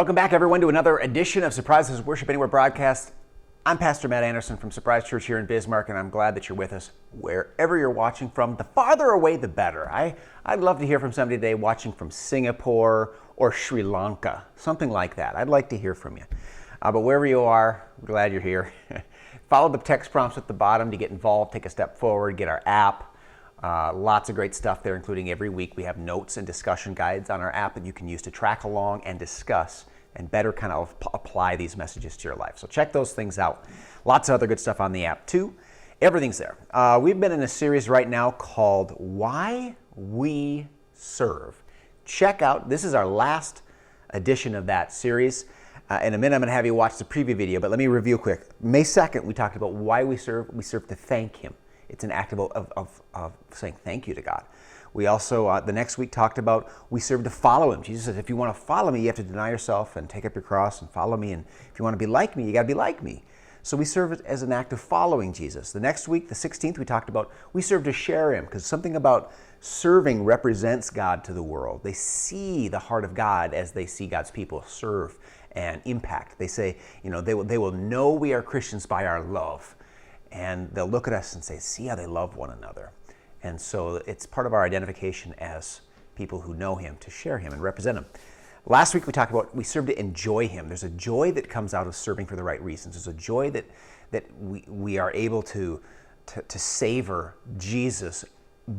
Welcome back, everyone, to another edition of Surprises Worship Anywhere broadcast. I'm Pastor Matt Anderson from Surprise Church here in Bismarck, and I'm glad that you're with us wherever you're watching from. The farther away, the better. I'd love to hear from somebody today watching from Singapore or Sri Lanka, something like that. I'd like to hear from you. But wherever you are, I'm glad you're here. Follow the text prompts at the bottom to get involved, take a step forward, get our app. Lots of great stuff there, including every week we have notes and discussion guides on our app that you can use to track along and discuss and better kind of apply these messages to your life. So check those things out. Lots of other good stuff on the app too. Everything's there. We've been in a series right now called Why We Serve. Check out, this is our last edition of that series. In a minute, I'm going to have you watch the preview video, but let me review quick. May 2nd, we talked about why we serve. We serve to thank Him. It's an act of saying thank you to God. We also, the next week, talked about we serve to follow Him. Jesus says, if you want to follow me, you have to deny yourself and take up your cross and follow me. And if you want to be like me, you got to be like me. So we serve it as an act of following Jesus. The next week, the 16th, we talked about we serve to share Him, because something about serving represents God to the world. They see the heart of God as they see God's people serve and impact. They say, they will know we are Christians by our love. And they'll look at us and say, see how they love one another. And so it's part of our identification as people who know Him, to share Him and represent Him. Last week we talked about we serve to enjoy Him. There's a joy that comes out of serving for the right reasons. There's a joy that we are able to savor Jesus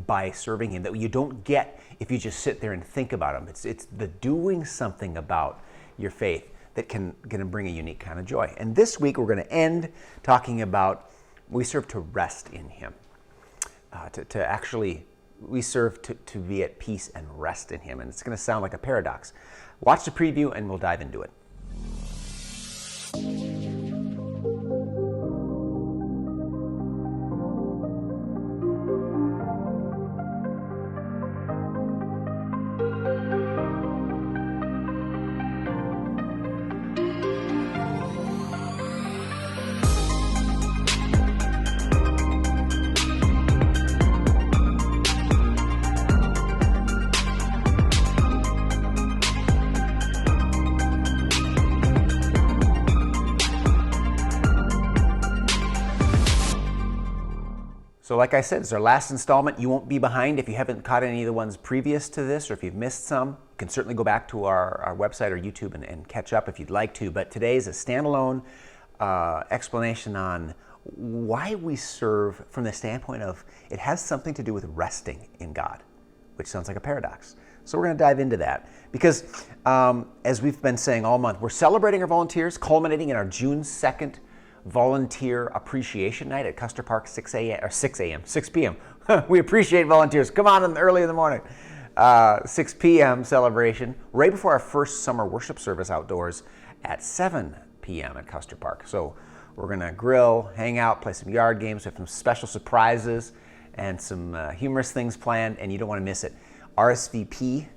by serving Him, that you don't get if you just sit there and think about Him. It's the doing something about your faith that can bring a unique kind of joy. And this week we're going to end talking about we serve to rest in Him. We serve to be at peace and rest in Him. And it's going to sound like a paradox. Watch the preview and we'll dive into it. So like I said, it's our last installment. You won't be behind if you haven't caught any of the ones previous to this, or if you've missed some. You can certainly go back to our website or YouTube and catch up if you'd like to. But today is a standalone explanation on why we serve from the standpoint of it has something to do with resting in God, which sounds like a paradox. So we're going to dive into that because as we've been saying all month, we're celebrating our volunteers, culminating in our June 2nd Volunteer Appreciation Night at Custer Park, 6 p.m. We appreciate volunteers. Come on early in the morning. 6 p.m. celebration right before our first summer worship service outdoors at 7 p.m. at Custer Park. So we're going to grill, hang out, play some yard games, have some special surprises and some humorous things planned, and you don't want to miss it. RSVP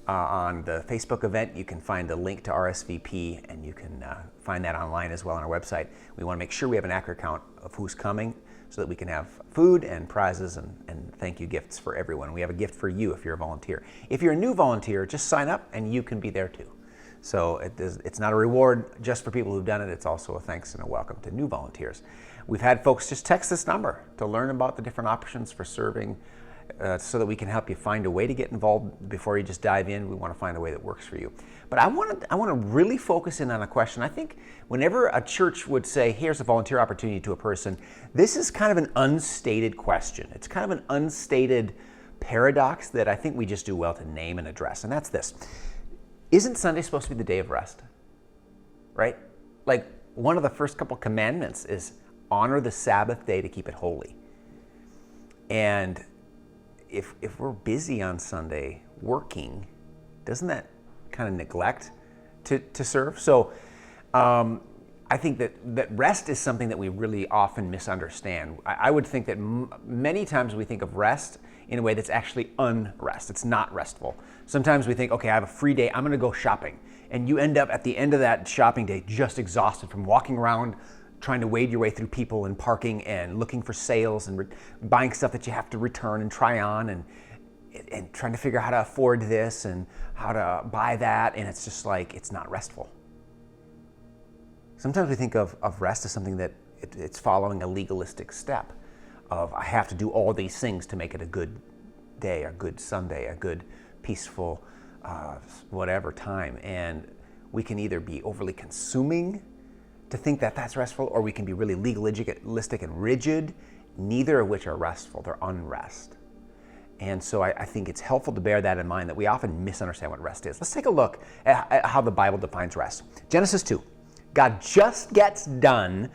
on the Facebook event. You can find a link to RSVP, and you can find that online as well on our website. We want to make sure we have an accurate count of who's coming so that we can have food and prizes and thank you gifts for everyone. We have a gift for you if you're a volunteer. If you're a new volunteer, just sign up and you can be there too. So it's not a reward just for people who've done it. It's also a thanks and a welcome to new volunteers. We've had folks just text this number to learn about the different options for serving, so that we can help you find a way to get involved before you just dive in. We want to find a way that works for you. But I want to really focus in on a question. I think whenever a church would say, here's a volunteer opportunity to a person, this is kind of an unstated question. It's kind of an unstated paradox that I think we just do well to name and address. And that's this. Isn't Sunday supposed to be the day of rest? Right? Like one of the first couple commandments is honor the Sabbath day to keep it holy. And if we're busy on Sunday working, doesn't that kind of neglect to serve? So I think that rest is something that we really often misunderstand. I would think that many times we think of rest in a way that's actually unrest. It's not restful. Sometimes we think, okay, I have a free day, I'm going to go shopping. And you end up at the end of that shopping day just exhausted from walking around trying to wade your way through people and parking and looking for sales and buying stuff that you have to return and try on and trying to figure out how to afford this and how to buy that. And it's just like, it's not restful. Sometimes we think of rest as something that it's following a legalistic step of I have to do all these things to make it a good day, a good Sunday, a good peaceful whatever time. And we can either be overly consuming to think that that's restful, or we can be really legalistic and rigid, neither of which are restful. They're unrest. And so I think it's helpful to bear that in mind, that we often misunderstand what rest is. Let's take a look at how the Bible defines rest. Genesis 2. God just gets done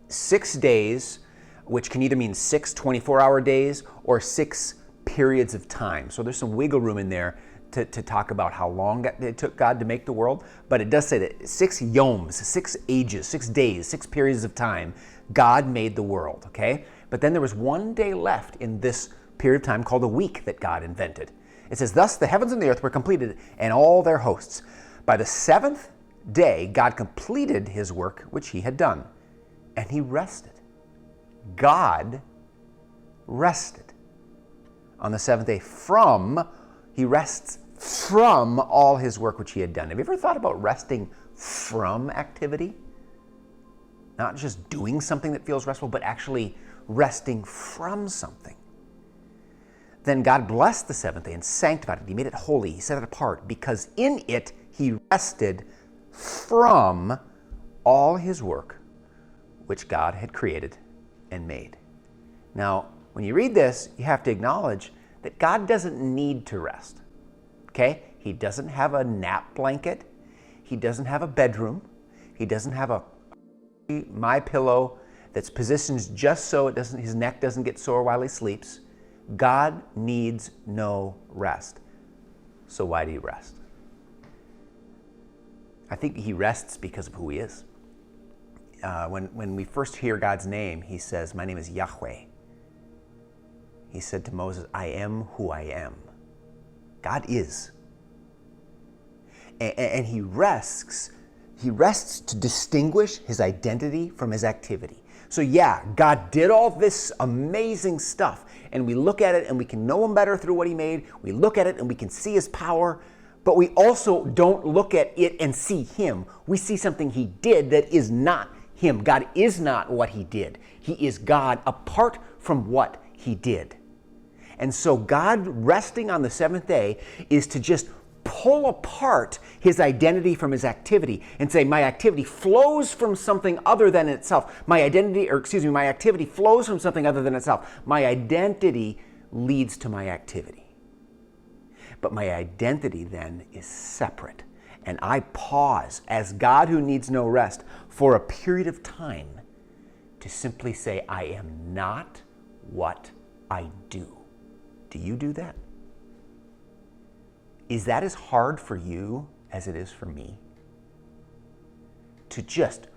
6 days, which can either mean 6 24-hour days or 6 periods of time. So there's some wiggle room in there to talk about how long it took God to make the world. But it does say that 6 yoms, 6 ages, 6 days, 6 periods of time, God made the world, okay? But then there was 1 day left in this period of time called a week that God invented. It says, thus the heavens and the earth were completed and all their hosts. By the 7th day, God completed his work which he had done, and he rested. God rested on the 7th day he rests from all his work which he had done. Have you ever thought about resting from activity? Not just doing something that feels restful, but actually resting from something. Then God blessed the 7th day and sanctified it. He made it holy. He set it apart because in it he rested from all his work which God had created and made. Now, when you read this, you have to acknowledge that God doesn't need to rest. Okay? He doesn't have a nap blanket. He doesn't have a bedroom. He doesn't have a my pillow that's positioned just so his neck doesn't get sore while he sleeps. God needs no rest. So why do you rest? I think he rests because of who he is. When we first hear God's name, he says, my name is Yahweh. He said to Moses, I am who I am. God is. And he rests to distinguish his identity from his activity. So yeah, God did all this amazing stuff, and we look at it and we can know him better through what he made. We look at it and we can see his power, but we also don't look at it and see him. We see something he did that is not him. God is not what he did. He is God apart from what he did. And so God resting on the 7th day is to just pull apart his identity from his activity and say, my activity flows from something other than itself. My activity flows from something other than itself. My identity leads to my activity. But my identity then is separate. And I pause as God who needs no rest for a period of time to simply say, I am not what I do. Do you do that? Is that as hard for you as it is for me? To just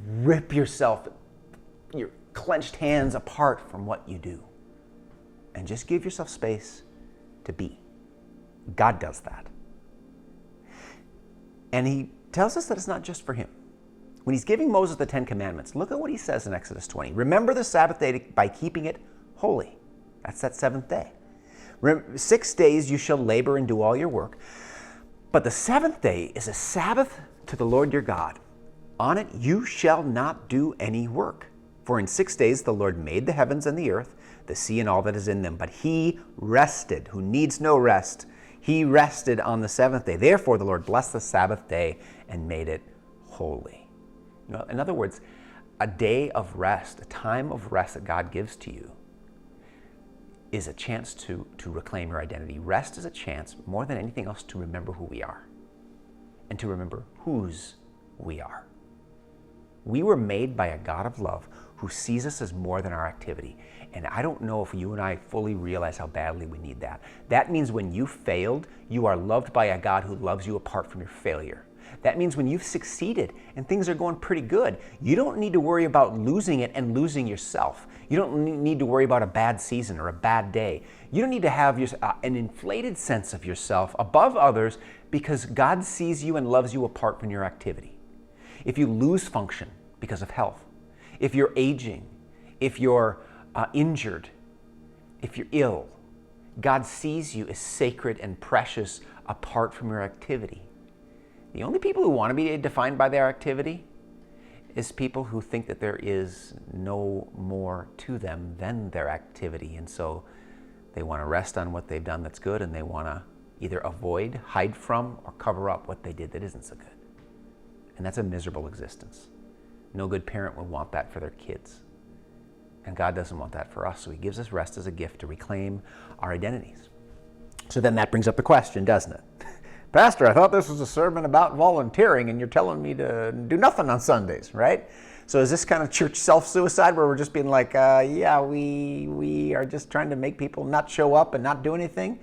rip yourself, your clenched hands apart from what you do and just give yourself space to be. God does that. And he tells us that it's not just for him. When he's giving Moses the 10 Commandments, look at what he says in Exodus 20. Remember the Sabbath day by keeping it holy. That's that 7th day. 6 days you shall labor and do all your work. But the 7th day is a Sabbath to the Lord your God. On it you shall not do any work. For in 6 days the Lord made the heavens and the earth, the sea and all that is in them. But he rested, who needs no rest. He rested on the 7th day. Therefore the Lord blessed the Sabbath day and made it holy. In other words, a day of rest, a time of rest that God gives to you, is a chance to reclaim your identity. Rest is a chance, more than anything else, to remember who we are and to remember whose we are. We were made by a God of love who sees us as more than our activity. And I don't know if you and I fully realize how badly we need that. That means when you failed, you are loved by a God who loves you apart from your failure. That means when you've succeeded and things are going pretty good, you don't need to worry about losing it and losing yourself. You don't need to worry about a bad season or a bad day. You don't need to have an inflated sense of yourself above others because God sees you and loves you apart from your activity. If you lose function because of health, if you're aging, if you're injured, if you're ill, God sees you as sacred and precious apart from your activity. The only people who want to be defined by their activity is people who think that there is no more to them than their activity. And so they want to rest on what they've done that's good, and they want to either avoid, hide from, or cover up what they did that isn't so good. And that's a miserable existence. No good parent would want that for their kids. And God doesn't want that for us. So he gives us rest as a gift to reclaim our identities. So then that brings up the question, doesn't it? Pastor, I thought this was a sermon about volunteering, and you're telling me to do nothing on Sundays, right? So is this kind of church self-suicide where we're just being like, yeah, we are just trying to make people not show up and not do anything?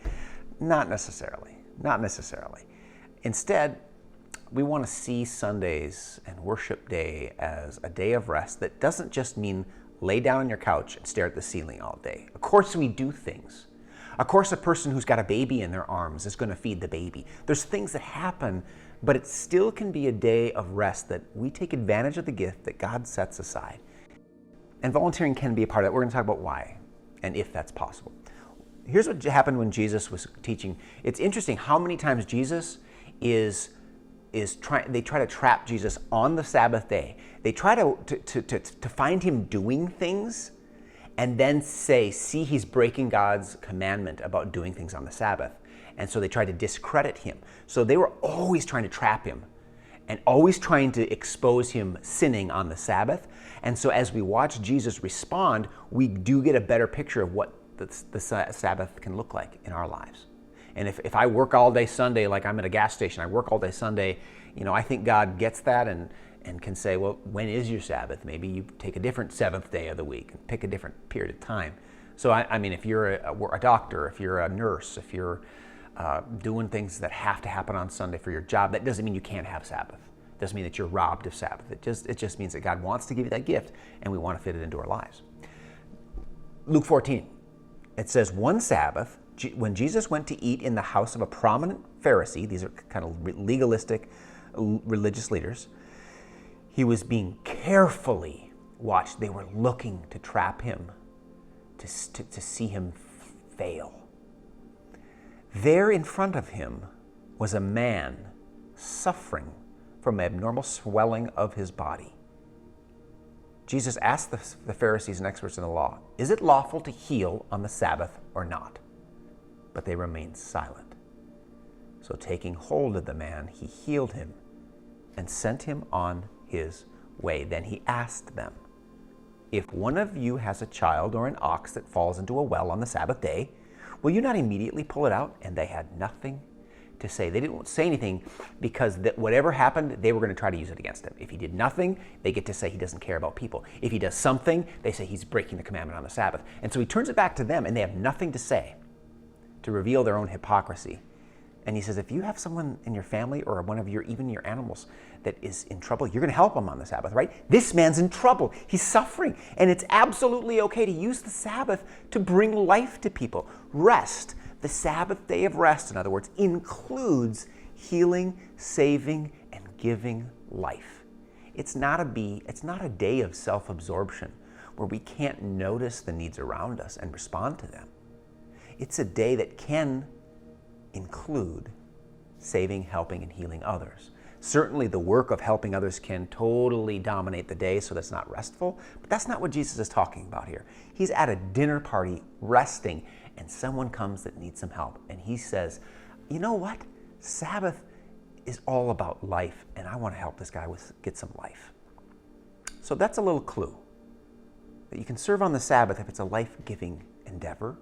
Not necessarily. Not necessarily. Instead, we want to see Sundays and worship day as a day of rest that doesn't just mean lay down on your couch and stare at the ceiling all day. Of course we do things. Of course a person who's got a baby in their arms is going to feed the baby. There's things that happen, but it still can be a day of rest that we take advantage of the gift that God sets aside. And volunteering can be a part of it. We're going to talk about why and if that's possible. Here's what happened when Jesus was teaching. It's interesting how many times Jesus they try to trap Jesus on the Sabbath day. They try to find him doing things and then say, see, he's breaking God's commandment about doing things on the Sabbath. And so they try to discredit him. So they were always trying to trap him and always trying to expose him sinning on the Sabbath. And so as we watch Jesus respond, we do get a better picture of what the Sabbath can look like in our lives. And if I work all day Sunday, like I'm at a gas station, I work all day Sunday, I think God gets that and can say, well, when is your Sabbath? Maybe you take a different seventh day of the week and pick a different period of time. So I mean, if you're a doctor, if you're a nurse, if you're doing things that have to happen on Sunday for your job, that doesn't mean you can't have Sabbath. It doesn't mean that you're robbed of Sabbath. It just means that God wants to give you that gift, and we want to fit it into our lives. Luke 14, it says, one Sabbath, when Jesus went to eat in the house of a prominent Pharisee, these are kind of legalistic religious leaders, he was being carefully watched. They were looking to trap him, to see him fail. There in front of him was a man suffering from abnormal swelling of his body. Jesus asked the Pharisees and experts in the law, is it lawful to heal on the Sabbath or not? But they remained silent. So taking hold of the man, he healed him and sent him on his way. Then he asked them, if one of you has a child or an ox that falls into a well on the Sabbath day, will you not immediately pull it out? And they had nothing to say. They didn't say anything because whatever happened, they were going to try to use it against him. If he did nothing, they get to say he doesn't care about people. If he does something, they say he's breaking the commandment on the Sabbath. And so he turns it back to them, and they have nothing to say to reveal their own hypocrisy. And he says, if you have someone in your family or one of even your animals that is in trouble, you're going to help them on the Sabbath, right? This man's in trouble. He's suffering. And it's absolutely okay to use the Sabbath to bring life to people. Rest, the Sabbath day of rest, in other words, includes healing, saving, and giving life. It's not a day of self-absorption where we can't notice the needs around us and respond to them. It's a day that can include saving, helping, and healing others. Certainly the work of helping others can totally dominate the day, so that's not restful, but that's not what Jesus is talking about here. He's at a dinner party resting, and someone comes that needs some help, and he says, you know what? Sabbath is all about life, and I want to help this guy get some life. So that's a little clue that you can serve on the Sabbath if it's a life-giving endeavor,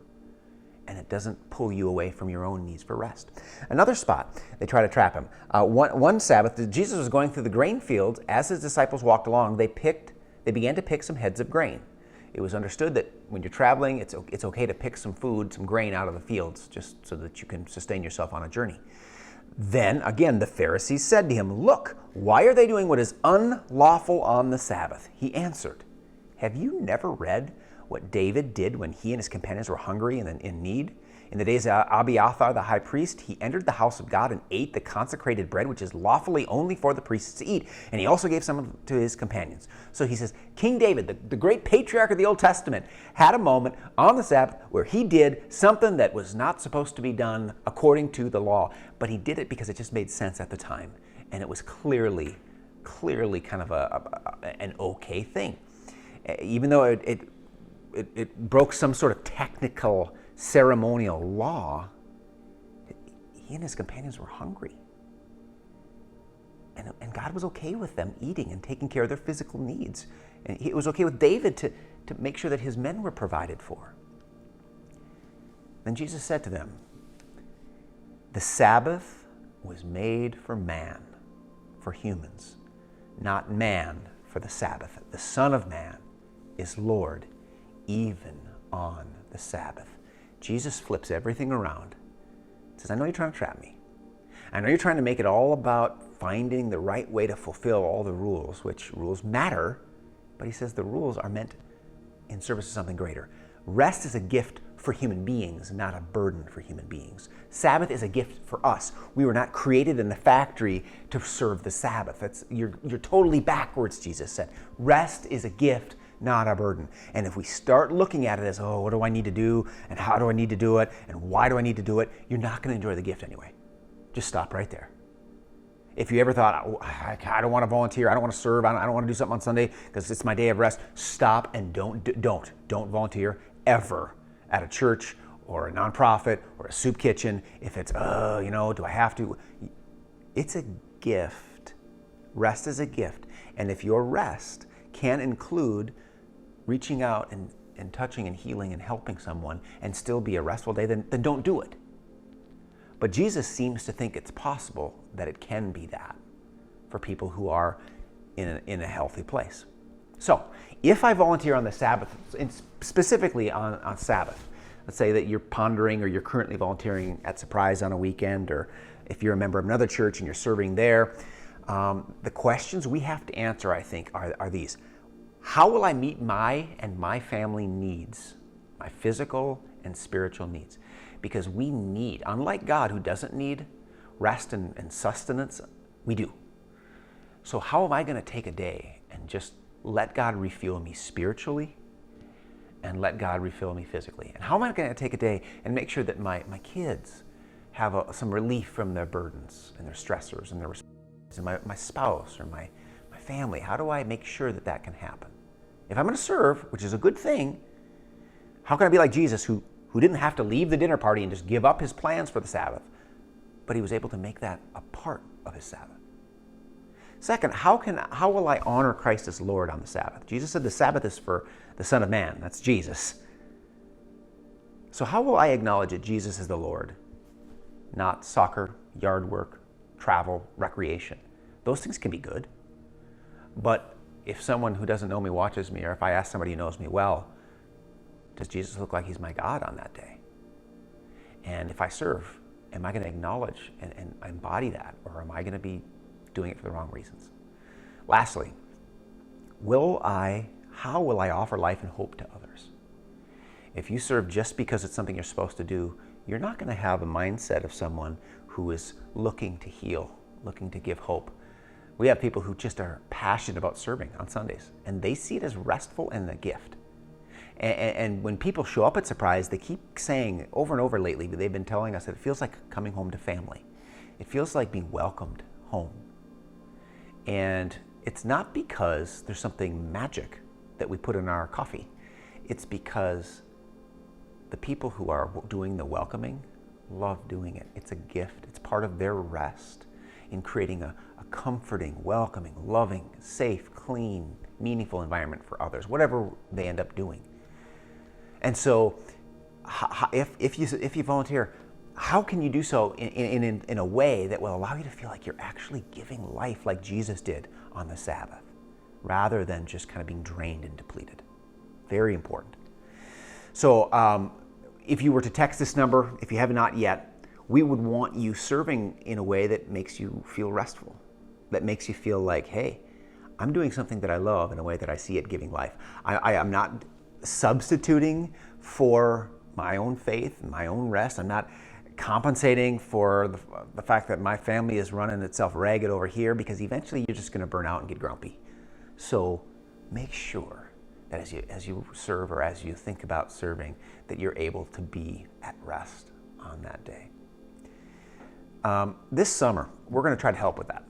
and it doesn't pull you away from your own needs for rest. Another spot, they try to trap him. One Sabbath, Jesus was going through the grain fields. As his disciples walked along, they began to pick some heads of grain. It was understood that when you're traveling, it's okay to pick some food, some grain out of the fields, just so that you can sustain yourself on a journey. Then, again, the Pharisees said to him, look, why are they doing what is unlawful on the Sabbath? He answered, have you never read what David did when he and his companions were hungry and in need? In the days of Abiathar the high priest, he entered the house of God and ate the consecrated bread, which is lawfully only for the priests to eat. And he also gave some to his companions. So he says, King David, the great patriarch of the Old Testament, had a moment on the Sabbath where he did something that was not supposed to be done according to the law. But he did it because it just made sense at the time. And it was clearly clearly kind of an okay thing. Even though it broke some sort of technical ceremonial law, he and his companions were hungry. And God was okay with them eating and taking care of their physical needs. And it was okay with David to make sure that his men were provided for. Then Jesus said to them, "The Sabbath was made for man, for humans, not man for the Sabbath. The Son of Man is Lord even on the Sabbath." Jesus flips everything around. He says, "I know you're trying to trap me. I know you're trying to make it all about finding the right way to fulfill all the rules, which rules matter." But he says the rules are meant in service to something greater. Rest is a gift for human beings, not a burden for human beings. Sabbath is a gift for us. We were not created in the factory to serve the Sabbath. You're totally backwards, Jesus said. Rest is a gift, not a burden. And if we start looking at it as, oh, what do I need to do? And how do I need to do it? And why do I need to do it? You're not going to enjoy the gift anyway. Just stop right there. If you ever thought, oh, I don't want to volunteer, I don't want to serve, I don't want to do something on Sunday because it's my day of rest, stop and don't volunteer ever at a church or a nonprofit or a soup kitchen. If it's, do I have to? It's a gift. Rest is a gift. And if your rest can include reaching out and touching and healing and helping someone and still be a restful day, then don't do it. But Jesus seems to think it's possible that it can be that for people who are in a healthy place. So if I volunteer on the Sabbath, specifically on Sabbath, let's say that you're pondering or you're currently volunteering at Surprise on a weekend, or if you're a member of another church and you're serving there, the questions we have to answer, I think, are these. How will I meet my and my family needs, my physical and spiritual needs? Because we need, unlike God who doesn't need rest and sustenance, we do. So how am I going to take a day and just let God refuel me spiritually and let God refill me physically? And how am I going to take a day and make sure that my kids have some relief from their burdens and their stressors and their responsibilities, and my spouse or my family? How do I make sure that can happen? If I'm going to serve, which is a good thing, how can I be like Jesus who didn't have to leave the dinner party and just give up his plans for the Sabbath, but he was able to make that a part of his Sabbath? Second, how will I honor Christ as Lord on the Sabbath? Jesus said the Sabbath is for the Son of Man. That's Jesus. So how will I acknowledge that Jesus is the Lord, not soccer, yard work, travel, recreation? Those things can be good. But if someone who doesn't know me watches me, or if I ask somebody who knows me well, does Jesus look like he's my God on that day? And if I serve, am I going to acknowledge and embody that? Or am I going to be doing it for the wrong reasons? Lastly, how will I offer life and hope to others? If you serve just because it's something you're supposed to do, you're not going to have a mindset of someone who is looking to heal, looking to give hope. We have people who just are passionate about serving on Sundays, and they see it as restful and a gift. And when people show up at Surprise, they keep saying over and over lately, they've been telling us that it feels like coming home to family. It feels like being welcomed home. And it's not because there's something magic that we put in our coffee. It's because the people who are doing the welcoming love doing it. It's a gift. It's part of their rest in creating a comforting, welcoming, loving, safe, clean, meaningful environment for others, whatever they end up doing. And so if you volunteer, how can you do so in a way that will allow you to feel like you're actually giving life like Jesus did on the Sabbath, rather than just kind of being drained and depleted? Very important. So if you were to text this number, if you have not yet, we would want you serving in a way that makes you feel restful, that makes you feel like, hey, I'm doing something that I love in a way that I see it giving life. I'm not substituting for my own faith and my own rest. I'm not compensating for the fact that my family is running itself ragged over here, because eventually you're just going to burn out and get grumpy. So make sure that as you serve, or as you think about serving, that you're able to be at rest on that day. This summer, we're going to try to help with that.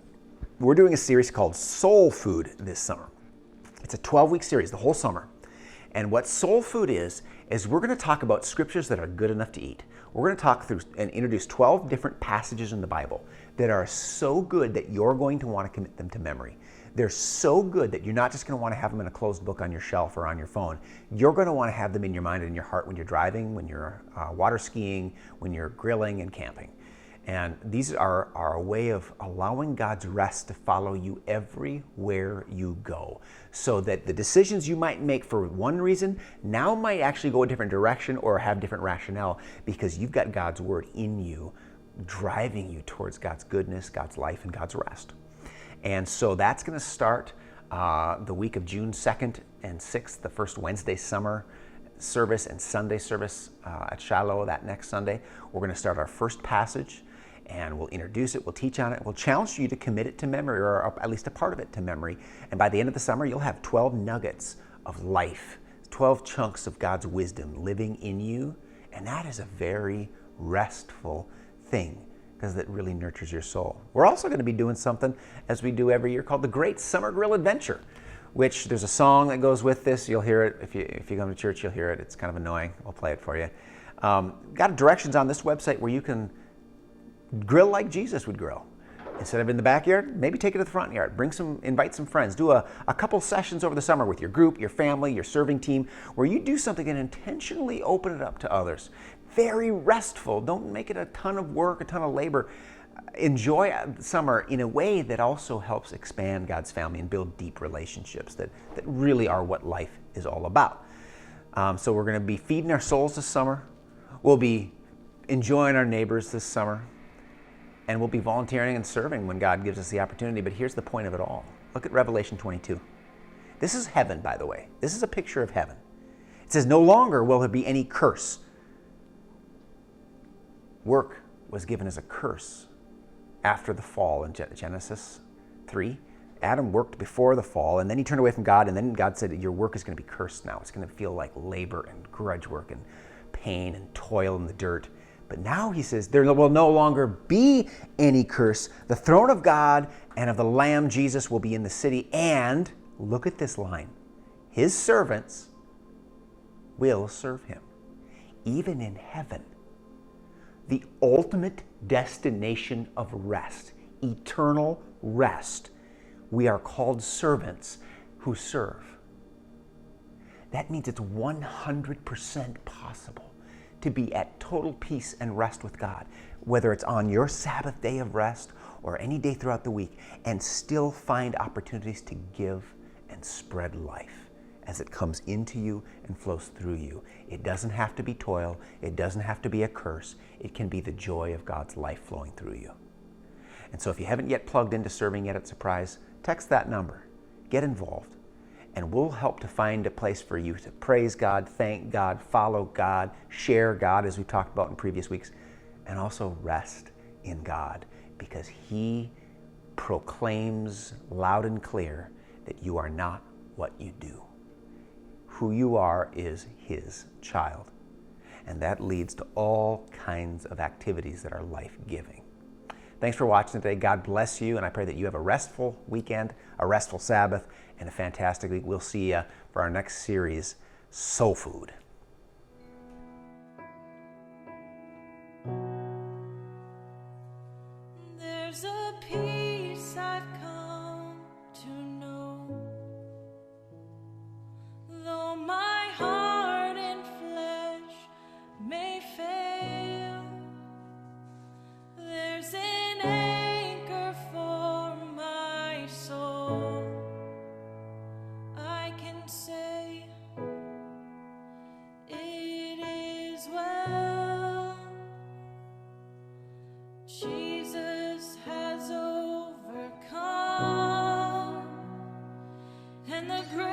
We're doing a series called Soul Food this summer. It's a 12-week series, the whole summer. And what Soul Food is we're going to talk about scriptures that are good enough to eat. We're going to talk through and introduce 12 different passages in the Bible that are so good that you're going to want to commit them to memory. They're so good that you're not just going to want to have them in a closed book on your shelf or on your phone. You're going to want to have them in your mind and in your heart when you're driving, when you're water skiing, when you're grilling and camping. And these are a way of allowing God's rest to follow you everywhere you go, so that the decisions you might make for one reason now might actually go a different direction or have different rationale, because you've got God's word in you driving you towards God's goodness, God's life, and God's rest. And so that's going to start the week of June 2nd and 6th, the first Wednesday summer service and Sunday service at Shiloh that next Sunday. We're going to start our first passage, and we'll introduce it, we'll teach on it, we'll challenge you to commit it to memory, or at least a part of it to memory. And by the end of the summer, you'll have 12 nuggets of life, 12 chunks of God's wisdom living in you. And that is a very restful thing, because it really nurtures your soul. We're also going to be doing something, as we do every year, called the Great Summer Grill Adventure, which there's a song that goes with this. You'll hear it. If you come to church, you'll hear it. It's kind of annoying. I'll play it for you. Got directions on this website where you can grill like Jesus would grill. Instead of in the backyard, maybe take it to the front yard. Invite some friends. Do a couple sessions over the summer with your group, your family, your serving team, where you do something and intentionally open it up to others. Very restful. Don't make it a ton of work, a ton of labor. Enjoy summer in a way that also helps expand God's family and build deep relationships that really are what life is all about. So we're going to be feeding our souls this summer. We'll be enjoying our neighbors this summer. And we'll be volunteering and serving when God gives us the opportunity. But here's the point of it all. Look at Revelation 22. This is heaven, by the way. This is a picture of heaven. It says, no longer will there be any curse. Work was given as a curse after the fall in Genesis 3. Adam worked before the fall, and then he turned away from God, and then God said, your work is going to be cursed now. It's going to feel like labor and grudge work and pain and toil in the dirt. But now he says, there will no longer be any curse. The throne of God and of the Lamb, Jesus, will be in the city. And, look at this line, his servants will serve him. Even in heaven, the ultimate destination of rest, eternal rest, we are called servants who serve. That means it's 100% possible to be at total peace and rest with God, whether it's on your Sabbath day of rest or any day throughout the week, and still find opportunities to give and spread life as it comes into you and flows through you. It doesn't have to be toil. It doesn't have to be a curse. It can be the joy of God's life flowing through you. And so if you haven't yet plugged into Serving Yet at Surprise, text that number. Get involved. And we'll help to find a place for you to praise God, thank God, follow God, share God, as we've talked about in previous weeks, and also rest in God, because he proclaims loud and clear that you are not what you do. Who you are is his child. And that leads to all kinds of activities that are life-giving. Thanks for watching today. God bless you, and I pray that you have a restful weekend, a restful Sabbath, and a fantastic week. We'll see you for our next series, Soul Food. There's a peace I've come to know, though my heart and flesh may fail. There's an anchor for my soul. I can say it is well. Jesus has overcome, and the great